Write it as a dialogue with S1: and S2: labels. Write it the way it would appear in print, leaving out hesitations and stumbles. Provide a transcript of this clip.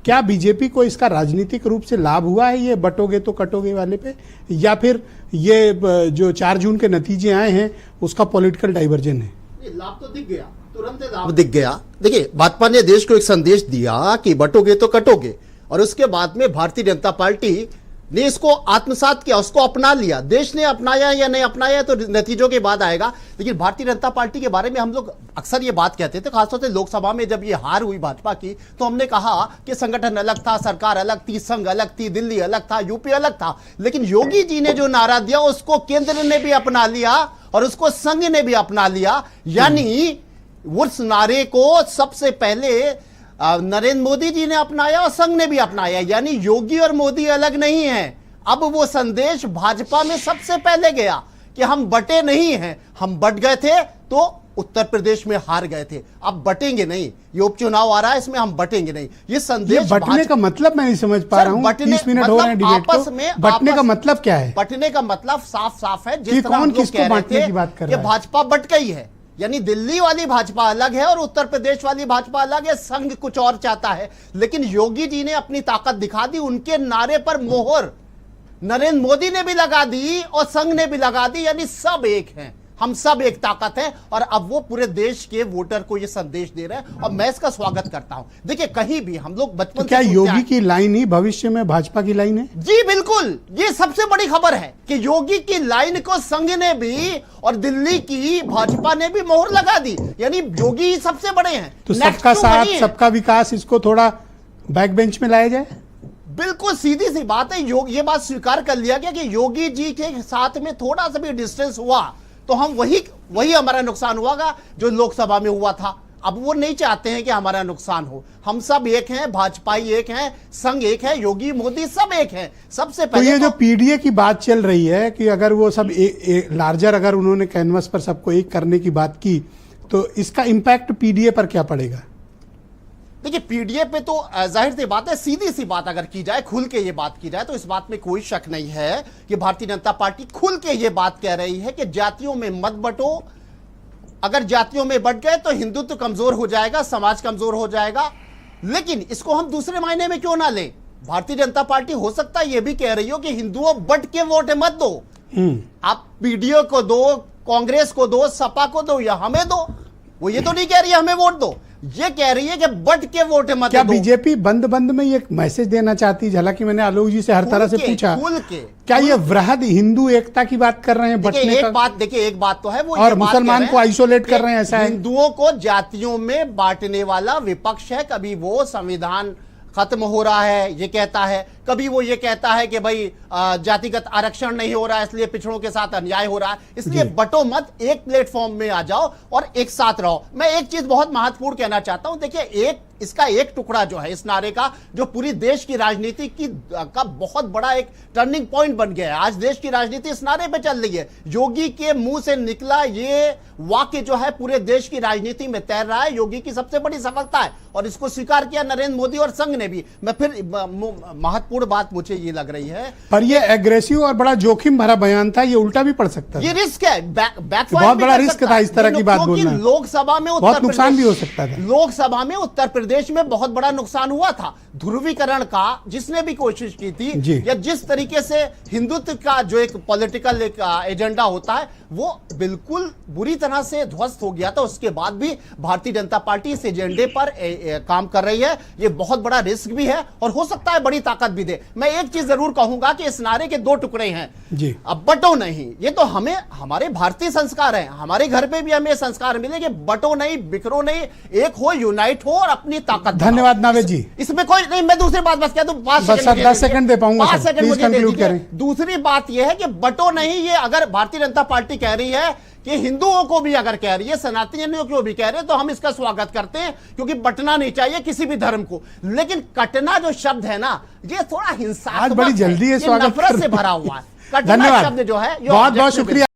S1: क्या बीजेपी को इसका राजनीतिक रूप से लाभ हुआ है ये बटोगे तो कटोगे वाले पे, या फिर ये जो 4 जून के नतीजे आए हैं उसका पॉलिटिकल डाइवर्जन है?
S2: लाभ तो दिख गया, तुरंत लाभ दिख गया। देखिए, भाजपा ने देश को एक संदेश दिया कि बटोगे तो कटोगे, और उसके बाद में भारतीय जनता पार्टी ने इसको आत्मसात किया, उसको अपना लिया। देश ने अपनाया या नहीं अपनाया तो नतीजों के बाद आएगा। लेकिन भारतीय जनता पार्टी के बारे में हम लोग अक्सर ये बात कहते थे, खासतौर से लोकसभा में जब ये हार हुई भाजपा की, तो हमने कहा कि संगठन अलग था, सरकार अलग थी, संघ अलग थी, दिल्ली अलग था, यूपी अलग था। लेकिन योगी जी ने जो नारा दिया उसको केंद्र ने भी अपना लिया और उसको संघ ने भी अपना लिया। यानी उस नारे को सबसे पहले नरेंद्र मोदी जी ने अपनाया और संघ ने भी अपनाया। यानी योगी और मोदी अलग नहीं हैं। अब वो संदेश भाजपा में सबसे पहले गया कि हम बटे नहीं हैं। हम बट गए थे तो उत्तर प्रदेश में हार गए थे, अब बटेंगे नहीं। ये उपचुनाव आ रहा है, इसमें हम बटेंगे नहीं। ये संदेश
S1: बटने का मतलब मैं नहीं समझ पा रहा हूं। 30 मिनट हो रहे हैं डिबेट को, बटने का मतलब क्या है?
S2: बटने का मतलब साफ साफ है, जिस तरह
S1: कौन किसको बांटने की बात कर रहा है?
S2: भाजपा बट गई है, यानी दिल्ली वाली भाजपा अलग है और उत्तर प्रदेश वाली भाजपा अलग है। संघ कुछ और चाहता है। लेकिन योगी जी ने अपनी ताकत दिखा दी, उनके नारे पर मोहर नरेंद्र मोदी ने भी लगा दी और संघ ने भी लगा दी। यानी सब एक हैं, हम सब एक ताकत है। और अब वो पूरे देश के वोटर को ये संदेश दे रहे हैं और मैं इसका स्वागत करता हूं। देखिए, कहीं भी हम लोग बचपन
S1: तो क्या योगी की लाइन ही भविष्य में भाजपा की लाइन है?
S2: जी बिल्कुल, ये सबसे बड़ी खबर है कि योगी की लाइन को संघ ने भी और दिल्ली की भाजपा ने भी मोहर लगा दी। यानी योगी सबसे बड़े हैं।
S1: तो सबका साथ, सबका विकास, इसको थोड़ा बैक बेंच में लाया जाए।
S2: बिल्कुल सीधी सी बात है। ये बात स्वीकार कर लिया गया कि योगी जी के साथ में थोड़ा सा भी डिस्टेंस हुआ तो हम वही हमारा नुकसान हुआ जो लोकसभा में हुआ था। अब वो नहीं चाहते हैं कि हमारा नुकसान हो। हम सब एक हैं, भाजपाई एक हैं, संघ एक है, योगी मोदी सब एक हैं। सबसे पहले
S1: तो ये जो पीडीए की बात चल रही है कि अगर वो सब लार्जर, अगर उन्होंने कैनवस पर सबको एक करने की बात की तो इसका इंपैक्ट पीडीए पर क्या पड़ेगा?
S2: देखिए, पीडीए पे तो जाहिर सी बात है, सीधी सी बात अगर की जाए, खुल के ये बात की जाए तो इस बात में कोई शक नहीं है कि भारतीय जनता पार्टी खुल के ये बात कह रही है कि जातियों में मत बंटो। अगर जातियों में बंट गए तो हिंदुत्व कमजोर हो जाएगा, समाज कमजोर हो जाएगा। लेकिन इसको हम दूसरे मायने में क्यों ना लें? भारतीय जनता पार्टी हो सकता है ये भी कह रही हो कि हिंदुओं बंट के वोट मत दो, आप पीडीए को दो, कांग्रेस को दो, सपा को दो या हमें दो। वो ये तो नहीं कह रही है हमें वोट दो, ये कह रही है कि बट के वोट मत दो।
S1: क्या बीजेपी बंद में ये मैसेज देना चाहती है? हालांकि मैंने आलोक जी से हर तरह से पूछा, क्या ये वृहद हिंदू एकता की बात कर रहे हैं? बटने का
S2: देखिए, एक बात तो है वो,
S1: और मुसलमान को आइसोलेट कर रहे हैं, ऐसा है।
S2: हिंदुओं को जातियों में बांटने वाला विपक्ष है। कभी वो संविधान खत्म हो रहा है ये कहता है, कभी वो ये कहता है कि भाई जातिगत आरक्षण नहीं हो रहा है इसलिए पिछड़ों के साथ अन्याय हो रहा है। इसलिए बटो मत, एक प्लेटफॉर्म में आ जाओ और एक साथ रहो। मैं एक चीज बहुत महत्वपूर्ण कहना चाहता हूं। देखिए, इसका एक टुकड़ा जो है इस नारे का, जो पूरी देश की राजनीति का बहुत बड़ा एक टर्निंग पॉइंट बन गया है। आज देश की राजनीति इस नारे पे चल रही है। योगी के मुंह से निकला ये वाक्य जो है पूरे देश की राजनीति में तैर रहा है। योगी की सबसे बड़ी सफलता है और इसको स्वीकार किया नरेंद्र मोदी और संघ ने भी। मैं फिर महत्वपूर्ण बात मुझे ये लग रही है,
S1: पर ये एग्रेसिव और बड़ा जोखिम भरा बयान था, ये उल्टा भी पड़ सकता है।
S2: ये रिस्क है,
S1: बहुत बड़ा रिस्क था इस तरह की बात बोलना।
S2: लोकसभा में
S1: बहुत नुकसान भी हो सकता था।
S2: लोकसभा में उत्तर प्रदेश में बहुत बड़ा नुकसान हुआ था ध्रुवीकरण का। जिसने भी कोशिश की थी या जिस तरीके से हिंदुत्व का जो एक पॉलिटिकल एक एजेंडा होता है वो बिल्कुल बुरी तरह से ध्वस्त हो गया था। उसके बाद भी भारतीय जनता पार्टी इस एजेंडे पर काम कर रही है। ये बहुत बड़ा रिस्क भी है और हो सकता है बड़ी ताकत भी दे। मैं एक चीज जरूर कहूंगा कि इस नारे के 2 टुकड़े हैं
S1: जी।
S2: अब बटो नहीं, ये तो हमारे भारतीय संस्कार हैं। हमारे घर पे भी हमें संस्कार मिले कि बटो नहीं, बिखरो नहीं, एक हो, यूनाइट हो और अपनी ताकत।
S1: धन्यवाद नावेद जी।
S2: इसमें कोई नहीं, मैं दूसरी बात बस कह दूं,
S1: 10 सेकंड दे पाऊंगा,
S2: 5 सेकंड मुझे दे दीजिए।
S1: करें।
S2: दूसरी बात यह है कि बटो नहीं, ये अगर भारतीय जनता पार्टी कह रही है कि हिंदुओं को भी अगर कह रही है, सनातनियों को भी कह रहे हैं, तो हम इसका स्वागत करते हैं क्योंकि बटना नहीं चाहिए किसी भी धर्म को। लेकिन कटना जो शब्द है ना, ये थोड़ा हिंसात्मक,
S1: आज बड़ी जल्दी है, स्वागत
S2: नफरत से भरा हुआ है।
S1: धन्यवाद
S2: शब्द जो है,
S1: बहुत बहुत शुक्रिया।